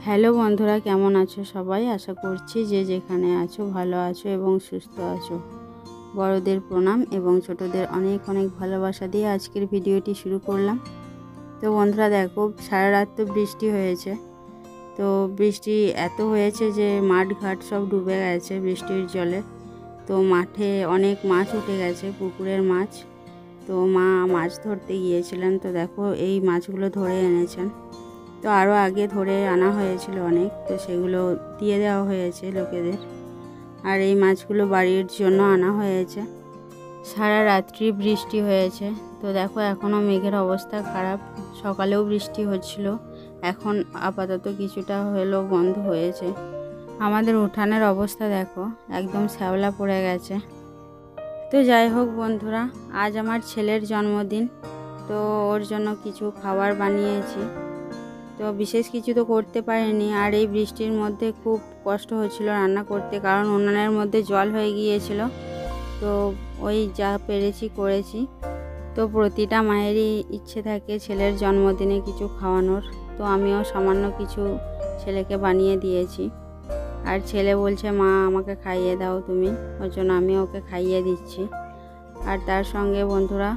Hello বন্ধুরা, কেমন আছো সবাই? আশা করছি যে যেখানে আছো ভালো আছো এবং সুস্থ আছো। বড়দের প্রণাম এবং ছোটদের অনেক অনেক ভালোবাসা দিয়ে আজকের ভিডিওটি শুরু করলাম। তো বন্ধুরা দেখো, সারা রাত তো বৃষ্টি হয়েছে। তো বৃষ্টি এত হয়েছে যে মাঠ ঘাট সব ডুবে গেছে বৃষ্টির জলে। তো মাঠে অনেক মাছ উঠে গেছে, পুকুরের মাছ। তো মা মাছ ধরতে গিয়েছিলেন, তো দেখো এই মাছগুলো ধরে এনেছেন। তো আরও আগে ধরে আনা হয়েছিল অনেক, তো সেগুলো দিয়ে দেওয়া হয়েছে লোকেদের। আর এই মাছগুলো বাড়ির জন্য আনা হয়েছে। সারা রাত্রি বৃষ্টি হয়েছে। তো দেখো এখনও মেঘের অবস্থা খারাপ। সকালেও বৃষ্টি হচ্ছিল, এখন আপাতত কিছুটা হলেও বন্ধ হয়েছে। আমাদের উঠানের অবস্থা দেখো, একদম শ্যাওলা পড়ে গেছে। তো যাই হোক বন্ধুরা, আজ আমার ছেলের জন্মদিন। তো ওর জন্য কিছু খাবার বানিয়েছি। তো বিশেষ কিছু তো করতে পারিনি, আর এই বৃষ্টির মধ্যে খুব কষ্ট হচ্ছিল রান্না করতে, কারণ উনানের মধ্যে জল হয়ে গিয়েছিল। তো ওই যা পেরেছি করেছি। তো প্রতিটা মায়েরই ইচ্ছে থাকে ছেলের জন্মদিনে কিছু খাওয়ানোর। তো আমিও সামান্য কিছু ছেলেকে বানিয়ে দিয়েছি। আর ছেলে বলছে, মা আমাকে খাইয়ে দাও তুমি, ওর জন্য আমি ওকে খাইয়ে দিচ্ছি। আর তার সঙ্গে বন্ধুরা,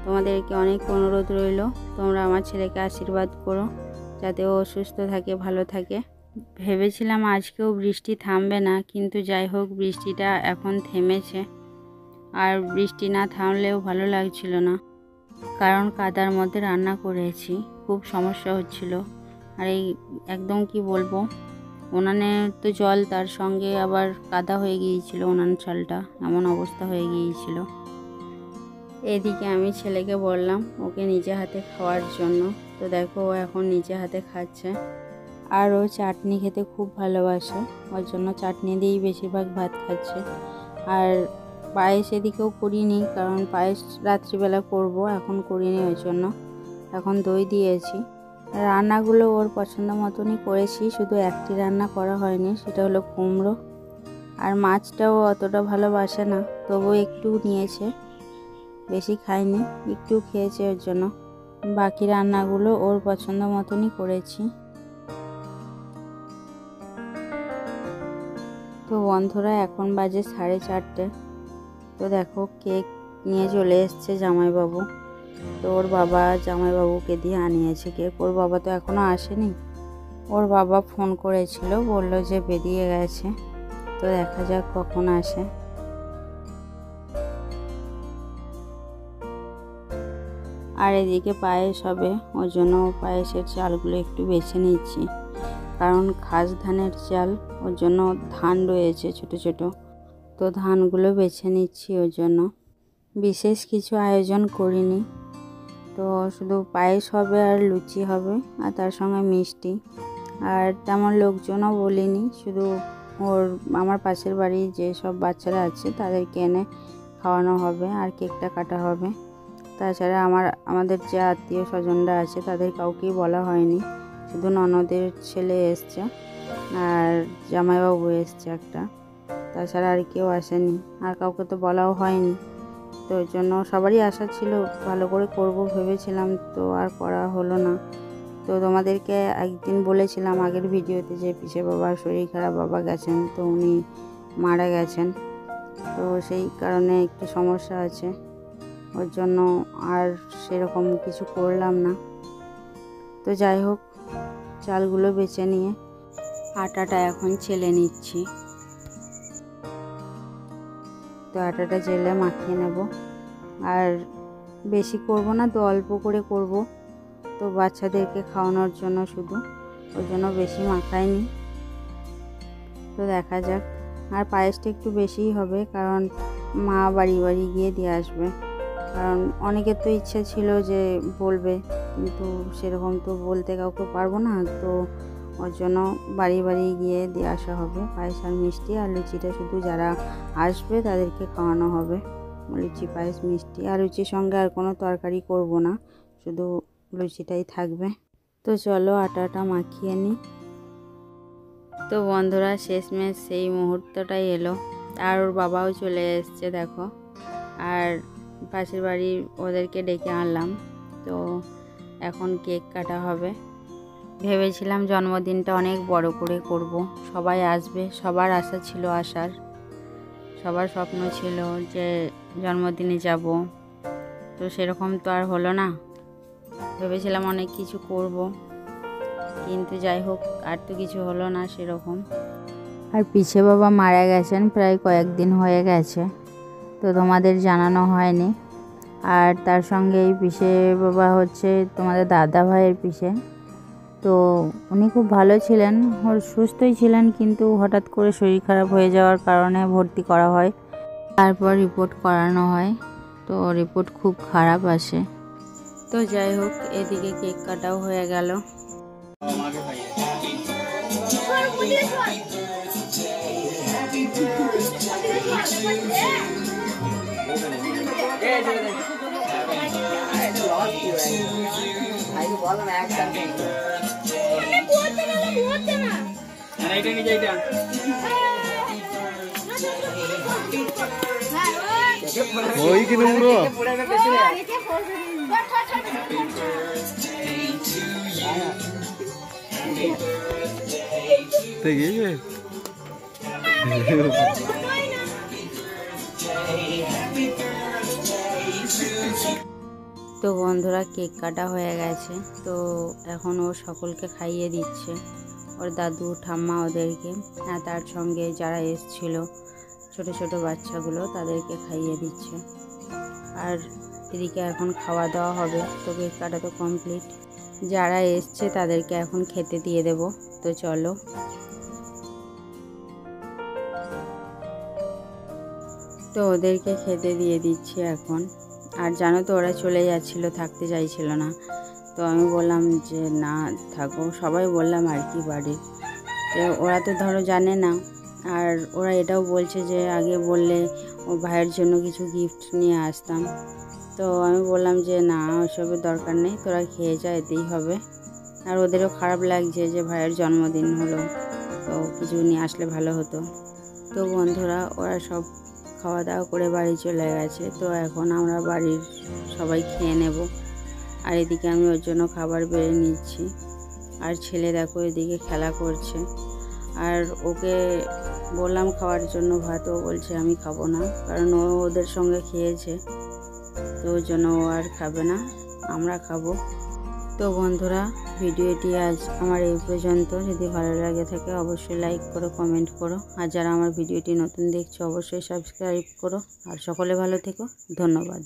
তোমাদেরকে অনেক অনুরোধ রইল, তোমরা আমার ছেলেকে আশীর্বাদ করো যাতে ও সুস্থ থাকে, ভালো থাকে। ভেবেছিলাম আজকেও বৃষ্টি থামবে না, কিন্তু যাই হোক বৃষ্টিটা এখন থেমেছে। আর বৃষ্টি না থামলেও ভালো লাগছিল না, কারণ কাদার মধ্যে রান্না করেছি, খুব সমস্যা হচ্ছিল। আর এই একদম কি বলবো, উনানে তো জল, তার সঙ্গে আবার কাদা হয়ে গিয়েছিল, উনান চালটা এমন অবস্থা হয়ে গিয়েছিল। এদিকে আমি ছেলেকে বললাম ওকে নিজে হাতে খাওয়ার জন্য। তো দেখো ও এখন নিজে হাতে খাচ্ছে। আর ও চাটনি খেতে খুব ভালোবাসে, ওর জন্য চাটনি দিয়েই বেশিরভাগ ভাত খাচ্ছে। আর পায়েস এদিকেও করিনি, কারণ পায়েস রাত্রিবেলা করব, এখন করিনি ওই জন্য। এখন দই দিয়েছি। রান্নাগুলো ওর পছন্দ মতনই করেছি, শুধু একটি রান্না করা হয়নি, সেটা হলো কুমড়ো। আর মাছটাও অতটা ভালোবাসে না, তবু একটু নিয়েছে, বেশি খায়নি, একটু খেয়েছে, ওর জন্য। বাকি রান্নাগুলো ওর পছন্দ মতনই করেছি। তো বন্ধুরা এখন বাজে 4:30। তো দেখো কেক নিয়ে চলে এসছে জামাইবাবু। তো ওর বাবা জামাইবাবুকে দিয়ে আনিয়েছে কেক। ওর বাবা তো এখনও আসেনি। ওর বাবা ফোন করেছিল, বলল যে বেরিয়ে গেছে। তো দেখা যাক কখন আসে। আর এদিকে পায়েস হবে, ওর জন্য পায়েসের চালগুলো একটু বেছে নিচ্ছি, কারণ খাস ধানের চাল, ওর জন্য ধান রয়েছে ছোট ছোট। তো ধানগুলো বেছে নিচ্ছি ওর জন্য। বিশেষ কিছু আয়োজন করিনি, তো শুধু পায়েস হবে আর লুচি হবে, আর তার সঙ্গে মিষ্টি। আর তেমন লোকজনও বলিনি, শুধু আমার পাশের বাড়ির যেসব বাচ্চারা আছে তাদেরকে এনে খাওয়ানো হবে, আর কেকটা কাটা হবে। তাছাড়া আমাদের যে আত্মীয় স্বজনরা আছে তাদের কাউকেই বলা হয়নি, শুধু ননদের ছেলে এসছে আর জামাইবাবু এসছে একটা। তাছাড়া আর কেউ আসেনি, আর কাউকে তো বলাও হয়নি। তো ওই জন্য সবারই আশা ছিল ভালো করে করব ভেবেছিলাম, তো আর করা হলো না। তো তোমাদেরকে একদিন বলেছিলাম আগের ভিডিওতে যে পিসে বাবার শরীর খারাপ, বাবা গেছেন, তো উনি মারা গেছেন। তো সেই কারণে একটু সমস্যা আছে, ওর জন্য আর সেরকম কিছু করলাম না। তো যাই হোক, চালগুলো বেছে নিয়ে আটাটা এখন চেলে নিচ্ছি। তো আটাটা চেলে মাখিয়ে নেব, আর বেশি করব না, তো অল্প করে করব। তো বাচ্চাদেরকে খাওয়ানোর জন্য শুধু, ওই জন্য বেশি মাখাইনি। তো দেখা যাক। আর পায়েসটা একটু বেশিই হবে, কারণ মা বাড়ি বাড়ি গিয়ে দিয়ে আসবে। কারণ অনেকের তো ইচ্ছে ছিল যে বলবে, কিন্তু সেরকম তো বলতে কাউকে পারবো না। তো ওর জন্য বাড়ি বাড়ি গিয়ে দিয়ে আসা হবে পায়েস আর মিষ্টি। আর লুচিটা শুধু যারা আসবে তাদেরকে খাওয়ানো হবে, লুচি পায়েস মিষ্টি। আর লুচির সঙ্গে আর কোনো তরকারি করব না, শুধু লুচিটাই থাকবে। তো চলো আটাটা মাখিয়ে নিই। তো বন্ধুরা শেষমেশ সেই মুহূর্তটাই এলো, আর ওর বাবাও চলে এসছে দেখো। আর পাশের বাড়ির ওদেরকে ডেকে আনলাম। তো এখন কেক কাটা হবে। ভেবেছিলাম জন্মদিনটা অনেক বড় করে করব, সবাই আসবে, সবার আশা ছিল আসার, সবার স্বপ্ন ছিল যে জন্মদিনে যাব। তো সেরকম তো আর হলো না। ভেবেছিলাম অনেক কিছু করব, কিন্তু যাই হোক আর তো কিছু হলো না সেরকম। আর পিছে বাবা মারা গেছেন, প্রায় কয়েকদিন হয়ে গেছে, তো তোমাদের জানানো হয়নি। আর তার সঙ্গে এই পিসে বাবা হচ্ছে তোমাদের দাদা ভাইয়ের পিসে। তো উনি খুব ভালো ছিলেন, ওর সুস্থই ছিলেন, কিন্তু হঠাৎ করে শরীর খারাপ হয়ে যাওয়ার কারণে ভর্তি করা হয়। তারপর রিপোর্ট করানো হয়, তো রিপোর্ট খুব খারাপ আসে। তো যাই হোক, এদিকে কেক কাটাও হয়ে গেল। তো বন্ধুরা, কেক কাটা হয়ে গেছে, তো এখন ও সকলকে খাইয়ে দিচ্ছে, ওর দাদু ঠাম্মা ওদেরকে, আর তার সঙ্গে যারা এসছিল ছোট ছোট বাচ্চাগুলো তাদেরকে খাইয়ে দিচ্ছে। আর এদিকে এখন খাওয়া দাওয়া হবে। তো কেক কাটা তো কমপ্লিট, যারা এসছে তাদেরকে এখন খেতে দিয়ে দেব। তো চলো। তো ওদেরকে খেতে দিয়ে দিচ্ছি এখন। আর জানো তো, ওরা চলে যাচ্ছিলো, থাকতে চাইছিল না। তো আমি বললাম যে না থাকো, সবাই বললাম আর কি বাড়ির। তো ওরা তো ধরো জানে না, আর ওরা এটাও বলছে যে আগে বললে ও ভাইয়ের জন্য কিছু গিফট নিয়ে আসতাম। তো আমি বললাম যে না, ওসবের দরকার নেই, তোরা খেয়ে যা, এতেই হবে। আর ওদেরও খারাপ লাগছে যে ভাইয়ের জন্মদিন হলো, তো কিছু নিয়ে আসলে ভালো হতো। তো বন্ধুরা, ওরা সব খাওয়া দাওয়া করে বাড়ি চলে গেছে। তো এখন আমরা বাড়ির সবাই খেয়ে নেব। আর এদিকে আমি ওর জন্য খাবার বেড়ে নিচ্ছি। আর ছেলে দেখো এদিকে খেলা করছে। আর ওকে বললাম খাওয়ার জন্য ভাত, ও বলছে আমি খাবো না, কারণ ও ওদের সঙ্গে খেয়েছে, তো ওর জন্য ও আর খাবে না, আমরা খাবো। তো বন্ধুরা, ভিডিওটি আজ আমার এই পর্যন্ত। যদি ভালো লাগে থাকে অবশ্যই লাইক করো, কমেন্ট করো। আর যারা আমার ভিডিওটি নতুন দেখছো অবশ্যই সাবস্ক্রাইব করো। আর সকলে ভালো থেকো, ধন্যবাদ।